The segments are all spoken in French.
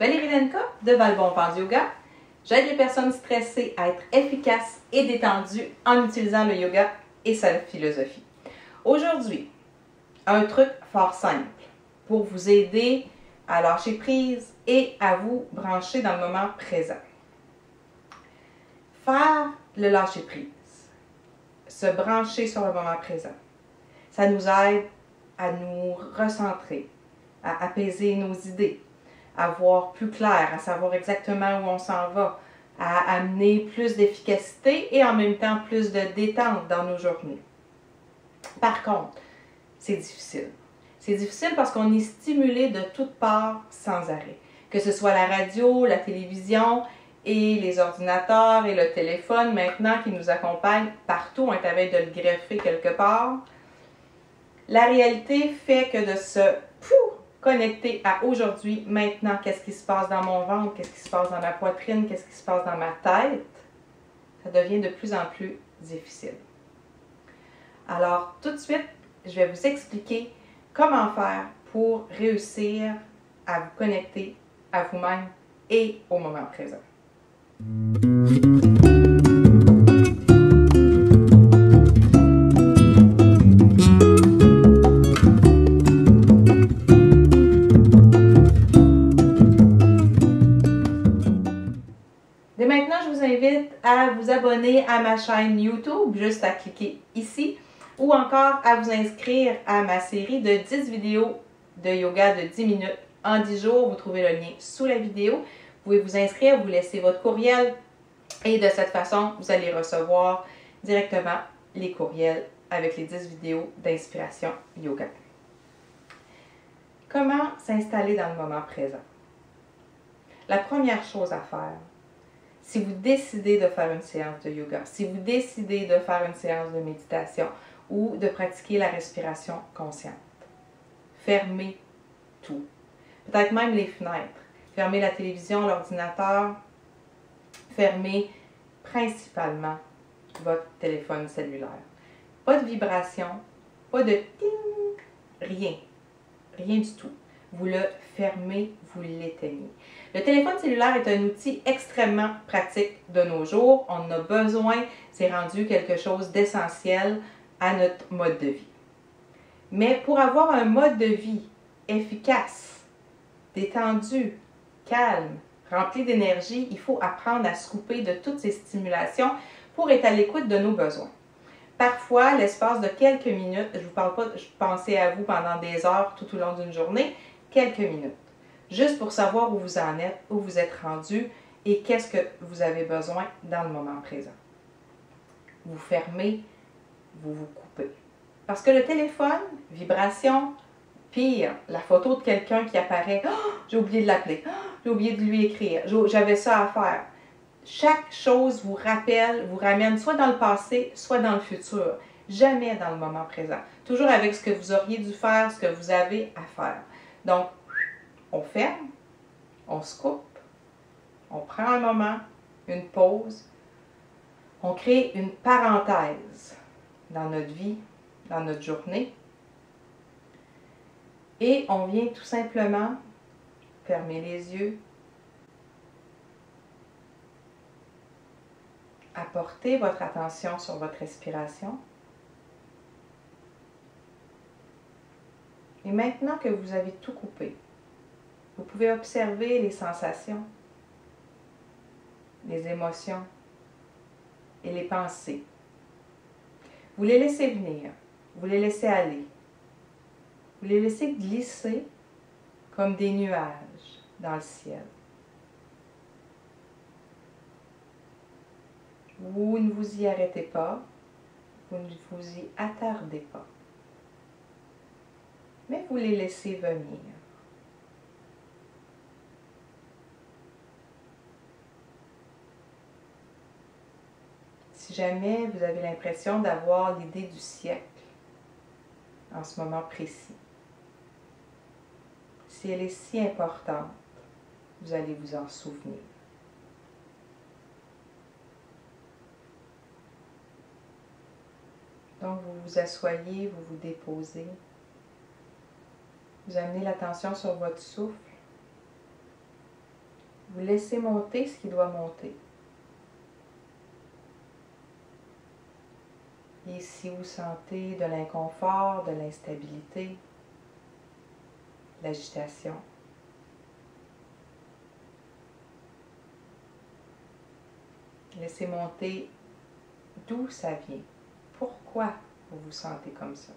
Valérie Lenka de Valbon Vent Yoga. J'aide les personnes stressées à être efficaces et détendues en utilisant le yoga et sa philosophie. Aujourd'hui, un truc fort simple pour vous aider à lâcher prise et à vous brancher dans le moment présent. Faire le lâcher prise, se brancher sur le moment présent, ça nous aide à nous recentrer, à apaiser nos idées, à voir plus clair, à savoir exactement où on s'en va, à amener plus d'efficacité et en même temps plus de détente dans nos journées. Par contre, c'est difficile. C'est difficile parce qu'on est stimulé de toutes parts sans arrêt. Que ce soit la radio, la télévision et les ordinateurs et le téléphone maintenant qui nous accompagnent partout, on est à veille de le greffer quelque part. La réalité fait que de se connecter à aujourd'hui, maintenant, qu'est-ce qui se passe dans mon ventre, qu'est-ce qui se passe dans ma poitrine, qu'est-ce qui se passe dans ma tête, ça devient de plus en plus difficile. Alors, tout de suite, je vais vous expliquer comment faire pour réussir à vous connecter à vous-même et au moment présent. Dès maintenant, je vous invite à vous abonner à ma chaîne YouTube, juste à cliquer ici, ou encore à vous inscrire à ma série de 10 vidéos de yoga de 10 minutes en 10 jours. Vous trouvez le lien sous la vidéo. Vous pouvez vous inscrire, vous laissez votre courriel et de cette façon, vous allez recevoir directement les courriels avec les 10 vidéos d'inspiration yoga. Comment s'installer dans le moment présent? La première chose à faire, si vous décidez de faire une séance de yoga, si vous décidez de faire une séance de méditation ou de pratiquer la respiration consciente, fermez tout. Peut-être même les fenêtres. Fermez la télévision, l'ordinateur. Fermez principalement votre téléphone cellulaire. Pas de vibration, pas de ting, rien. Rien du tout. Vous le fermez, vous l'éteignez. Le téléphone cellulaire est un outil extrêmement pratique de nos jours. On en a besoin, c'est rendu quelque chose d'essentiel à notre mode de vie. Mais pour avoir un mode de vie efficace, détendu, calme, rempli d'énergie, il faut apprendre à se couper de toutes ces stimulations pour être à l'écoute de nos besoins. Parfois, l'espace de quelques minutes, je ne vous parle pas de penser à vous pendant des heures tout au long d'une journée, quelques minutes, juste pour savoir où vous en êtes, où vous êtes rendu et qu'est-ce que vous avez besoin dans le moment présent. Vous fermez, vous vous coupez. Parce que le téléphone, vibration, pire, la photo de quelqu'un qui apparaît, oh, j'ai oublié de l'appeler, oh, j'ai oublié de lui écrire, j'avais ça à faire. Chaque chose vous rappelle, vous ramène soit dans le passé, soit dans le futur. Jamais dans le moment présent. Toujours avec ce que vous auriez dû faire, ce que vous avez à faire. Donc, on ferme, on se coupe, on prend un moment, une pause, on crée une parenthèse dans notre vie, dans notre journée, et on vient tout simplement fermer les yeux, apporter votre attention sur votre respiration. Et maintenant que vous avez tout coupé, vous pouvez observer les sensations, les émotions et les pensées. Vous les laissez venir, vous les laissez aller. Vous les laissez glisser comme des nuages dans le ciel. Vous ne vous y arrêtez pas, vous ne vous y attardez pas, mais vous les laissez venir. Si jamais vous avez l'impression d'avoir l'idée du siècle en ce moment précis, si elle est si importante, vous allez vous en souvenir. Donc, vous vous asseyez, vous vous déposez. Vous amenez l'attention sur votre souffle. Vous laissez monter ce qui doit monter. Et si vous sentez de l'inconfort, de l'instabilité, de l'agitation, laissez monter d'où ça vient. Pourquoi vous vous sentez comme ça?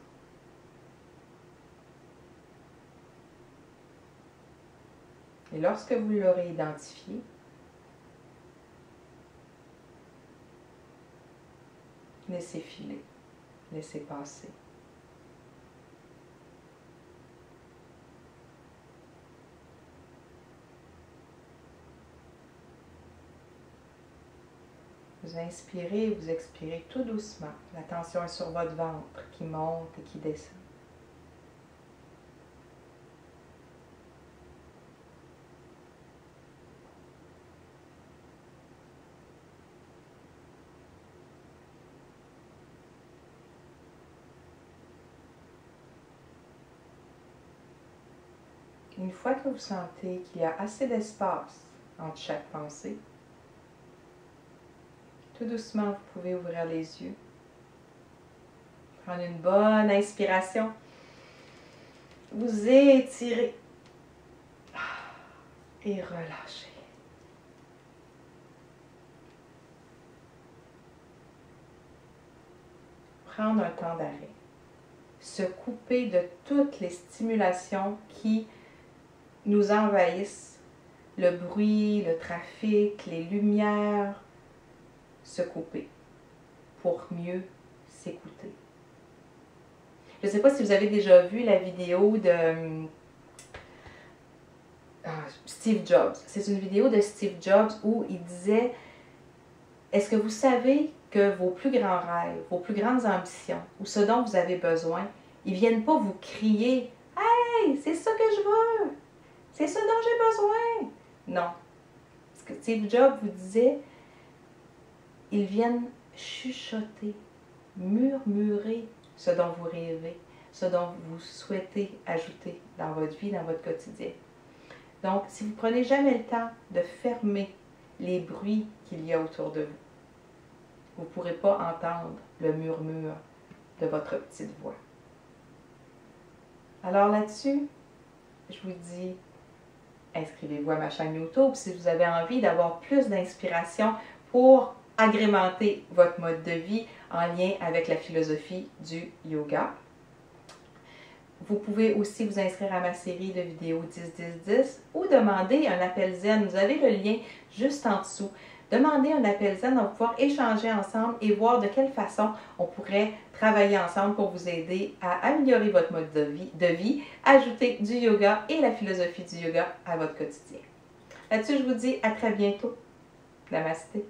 Et lorsque vous l'aurez identifié, laissez filer, laissez passer. Vous inspirez, vous expirez tout doucement. La tension est sur votre ventre qui monte et qui descend. Une fois que vous sentez qu'il y a assez d'espace entre chaque pensée, tout doucement, vous pouvez ouvrir les yeux. Prendre une bonne inspiration. Vous étirez. Et relâchez. Prendre un temps d'arrêt. Se couper de toutes les stimulations qui nous envahissent. Le bruit, le trafic, les lumières. Se couper pour mieux s'écouter. Je ne sais pas si vous avez déjà vu la vidéo de Steve Jobs. C'est une vidéo de Steve Jobs où il disait « Est-ce que vous savez que vos plus grands rêves, vos plus grandes ambitions ou ce dont vous avez besoin, ils ne viennent pas vous crier « Hey, c'est ça que je veux! C'est ça dont j'ai besoin! » Non. Ce que Steve Jobs vous disait, ils viennent chuchoter, murmurer ce dont vous rêvez, ce dont vous souhaitez ajouter dans votre vie, dans votre quotidien. Donc, si vous ne prenez jamais le temps de fermer les bruits qu'il y a autour de vous, vous ne pourrez pas entendre le murmure de votre petite voix. Alors là-dessus, je vous dis, inscrivez-vous à ma chaîne YouTube si vous avez envie d'avoir plus d'inspiration pour agrémenter votre mode de vie en lien avec la philosophie du yoga. Vous pouvez aussi vous inscrire à ma série de vidéos 10-10-10 ou demander un appel zen. Vous avez le lien juste en dessous. Demandez un appel zen, on va pouvoir échanger ensemble et voir de quelle façon on pourrait travailler ensemble pour vous aider à améliorer votre mode de vie, ajouter du yoga et la philosophie du yoga à votre quotidien. Là-dessus, je vous dis à très bientôt. Namasté.